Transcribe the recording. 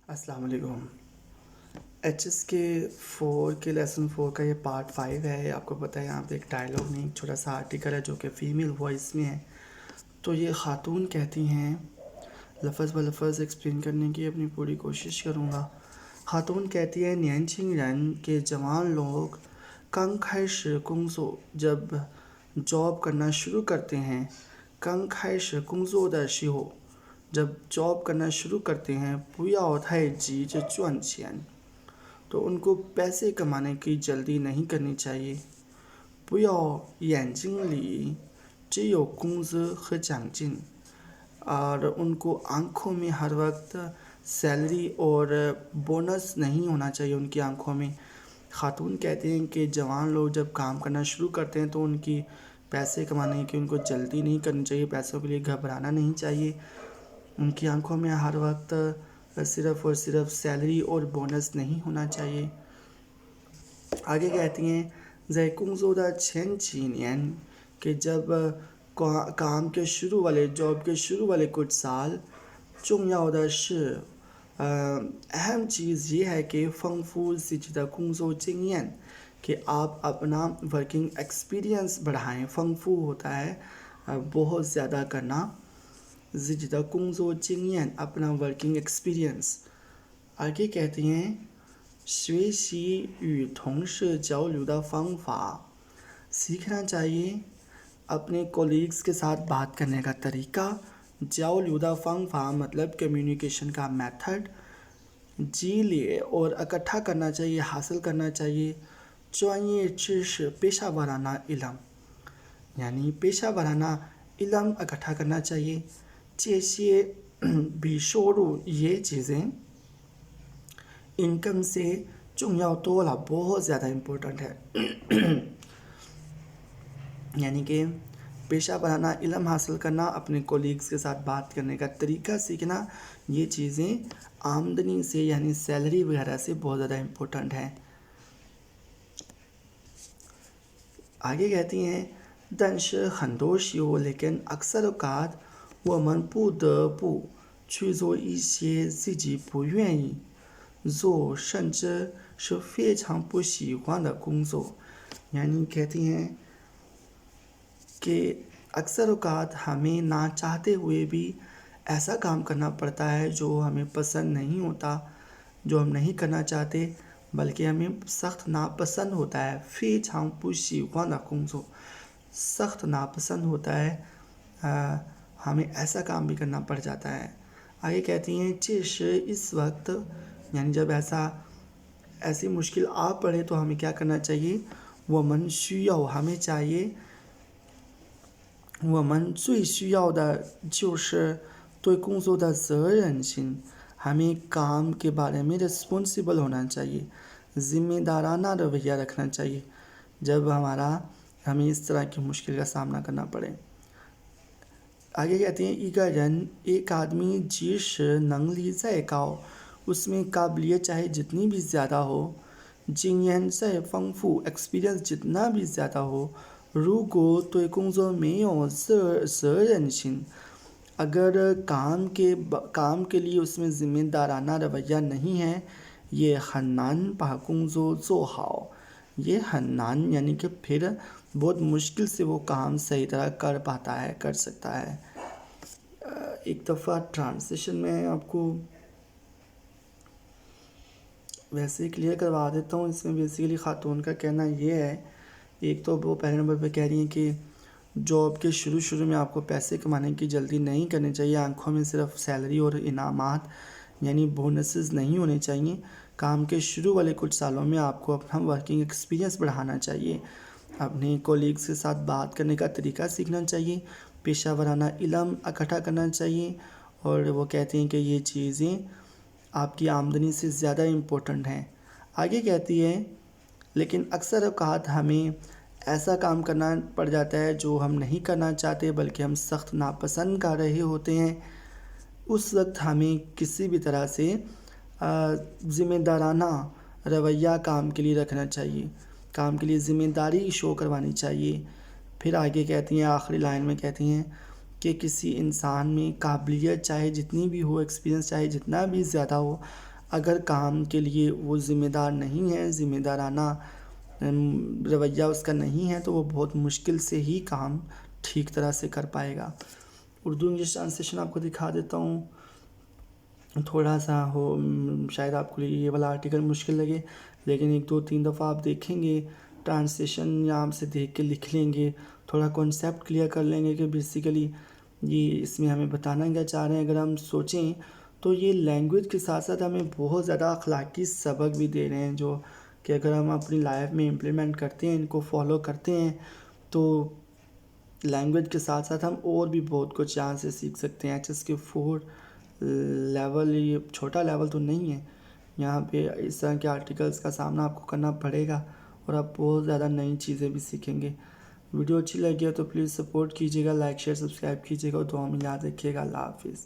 السلام علیکم۔ H S کے 4 کے لیسن 4 کا یہ پارٹ 5 ہے۔ آپ کو پتہ ہے یہاں پہ ایک ڈائلاگ نہیں، ایک چھوٹا سا آرٹیکل ہے جو کہ فیمیل وائس میں ہے۔ تو یہ خاتون کہتی ہیں، لفظ بہ لفظ ایکسپلین کرنے کی اپنی پوری کوشش کروں گا۔ خاتون کہتی ہے، نیانچنگ رن کے جوان لوگ کنگ خائش کنگزو جب جاب کرنا شروع کرتے ہیں، کنگ خائش کنگزو درشی ہو جب جاب کرنا شروع کرتے ہیں، پویا اوتھائی جی چون چین، تو ان کو پیسے کمانے کی جلدی نہیں کرنی چاہیے۔ پویا ینجنگ لی چیو کنگز خچانگ جن، اور ان کو آنکھوں میں ہر وقت سیلری اور بونس نہیں ہونا چاہیے ان کی آنکھوں میں۔ خاتون کہتے ہیں کہ جوان لوگ جب کام کرنا شروع کرتے ہیں تو ان کی پیسے کمانے کی ان کو جلدی نہیں کرنی چاہیے، پیسوں کے لیے گھبرانا نہیں چاہیے۔ ان کی آنکھوں میں ہر وقت صرف اور صرف سیلری اور بونس نہیں ہونا چاہیے۔ آگے کہتی ہیں، زے کنگزو دا چھین چینین، کہ جب کام کے شروع والے جاب کے شروع والے کچھ سال، چونگ یاو دا شی، اہم چیز یہ ہے کہ فنگ فو زیجی دا کنگزو جنگین، کہ آپ اپنا ورکنگ ایکسپیرینس بڑھائیں۔ فنگ فو ہوتا ہے بہت زیادہ کرنا، زیجی دا کنگزو جنگین اپنا ورکنگ ایکسپیرینس۔ آگے کہتے ہیں، شوی شی یو تھونگ شی جاؤ لیو دا فنگ فا، سیکھنا چاہیے اپنے کولیگز کے ساتھ بات کرنے کا طریقہ۔ جاؤ لیو دا فنگ فا مطلب کمیونیکیشن کا میتھڈ۔ جی لیے اور اکٹھا کرنا چاہیے، حاصل کرنا چاہیے۔ چوائیں چش پیشہ ورانہ علم، یعنی پیشہ ورانہ علم اکٹھا کرنا چاہیے۔ چیشیے بھی شورو، یہ چیزیں انکم سے چنگیاؤ تولا بہت زیادہ امپورٹنٹ ہے، یعنی کہ پیشہ ورانہ علم حاصل کرنا، اپنے کولیگز کے ساتھ بات کرنے کا طریقہ سیکھنا، یہ چیزیں آمدنی سے یعنی سیلری وغیرہ سے بہت زیادہ امپورٹنٹ ہیں۔ آگے کہتی ہیں، دنش خندوشی ہو، لیکن اکثر اوقات وہ من پو د پو چیزو ایشے زیجی پو یوئیں زو شنچ شفے چھان پو شی خوان دا کنگزو، یعنی کہتی ہیں کہ اکثر اوقات ہمیں نہ چاہتے ہوئے بھی ایسا کام کرنا پڑتا ہے جو ہمیں پسند نہیں ہوتا، جو ہم نہیں کرنا چاہتے بلکہ ہمیں سخت ناپسند ہوتا ہے۔ فی چھان پو شی خوان دا کنگزو، سخت ناپسند ہوتا ہے، ہمیں ایسا کام بھی کرنا پڑ جاتا ہے۔ آگے کہتی ہیں، چش اس وقت، یعنی جب ایسی مشکل آ پڑے تو ہمیں کیا کرنا چاہیے؟ وہ من شیاؤ، ہمیں چاہیے، وہ من زوئی شیاؤ دا جوش توئی کنگزو دا زرن شن، ہمیں کام کے بارے میں رسپونسیبل ہونا چاہیے، ذمہ دارانہ رویہ رکھنا چاہیے جب ہمیں اس طرح کی مشکل کا سامنا کرنا پڑے۔ آگے کہتے ہیں، ایگرن، ایک آدمی جیش ننگلی زائے کاؤ، اس میں قابلیت چاہے جتنی بھی زیادہ ہو، جنگین زائے فنگ فو، ایکسپیرینس جتنا بھی زیادہ ہو، رو گو توئی کنگزو میو زرن شن، اگر کام کے لیے اس میں ذمہ دارانہ رویہ نہیں ہے، یہ ہنان پا کنگزو زو ہاؤ، یہ ہنان یعنی کہ پھر بہت مشکل سے وہ کام صحیح طرح کر سکتا ہے۔ ایک دفعہ ٹرانسلیشن میں آپ کو ویسے ہی کلیئر کروا دیتا ہوں۔ اس میں بیسیکلی خاتون کا کہنا یہ ہے، ایک تو وہ پہلے نمبر پہ کہہ رہی ہیں کہ جاب کے شروع میں آپ کو پیسے کمانے کی جلدی نہیں کرنی چاہیے، آنکھوں میں صرف سیلری اور انعامات یعنی بونسز نہیں ہونے چاہیے۔ کام کے شروع والے کچھ سالوں میں آپ کو اپنا ورکنگ ایکسپیرینس بڑھانا چاہیے، اپنے کولیگز کے ساتھ بات کرنے کا طریقہ سیکھنا چاہیے، پیشہ ورانہ علم اکٹھا کرنا چاہیے، اور وہ کہتے ہیں کہ یہ چیزیں آپ کی آمدنی سے زیادہ امپورٹنٹ ہیں۔ آگے کہتی ہے، لیکن اکثر اوقات ہمیں ایسا کام کرنا پڑ جاتا ہے جو ہم نہیں کرنا چاہتے بلکہ ہم سخت ناپسند کر رہے ہوتے ہیں، اس وقت ہمیں کسی بھی طرح سے ذمہ دارانہ رویہ کام کے لیے رکھنا چاہیے، کام کے لیے ذمہ داری شو کروانی چاہیے۔ پھر آگے کہتی ہیں، آخری لائن میں کہتی ہیں کہ کسی انسان میں قابلیت چاہے جتنی بھی ہو، ایکسپیرینس چاہے جتنا بھی زیادہ ہو، اگر کام کے لیے وہ ذمہ دار نہیں ہے، ذمہ دارانہ رویہ اس کا نہیں ہے، تو وہ بہت مشکل سے ہی کام ٹھیک طرح سے کر پائے گا۔ اردو انگلش ٹرانسلیشن آپ کو دکھا دیتا ہوں، تھوڑا سا شاید آپ کو یہ والا آرٹیکل مشکل لگے، لیکن 1 2 3 دفعہ آپ دیکھیں گے ٹرانسلیشن، یہاں سے دیکھ کے لکھ لیں گے، تھوڑا کانسیپٹ کلیئر کر لیں گے کہ بیسیکلی یہ اس میں ہمیں بتانا کیا چاہ رہے ہیں۔ اگر ہم سوچیں تو یہ لینگویج کے ساتھ ساتھ ہمیں بہت زیادہ اخلاقی سبق بھی دے رہے ہیں، جو کہ اگر ہم اپنی لائف میں امپلیمنٹ کرتے ہیں، ان کو فالو کرتے ہیں، تو لینگویج کے ساتھ ساتھ ہم اور بھی بہت کچھ یہاں سے سیکھ سکتے ہیں۔ HSK 4 لیول، یہ چھوٹا لیول تو نہیں ہے، یہاں پہ اس طرح کے آرٹیکلز کا سامنا آپ کو کرنا پڑے گا، اور آپ بہت زیادہ نئی چیزیں بھی سیکھیں گے۔ ویڈیو اچھی لگی ہے تو پلیز سپورٹ کیجیے گا، لائک شیئر سبسکرائب کیجیے گا، اور دعا میں یاد رکھیے گا۔ اللہ حافظ۔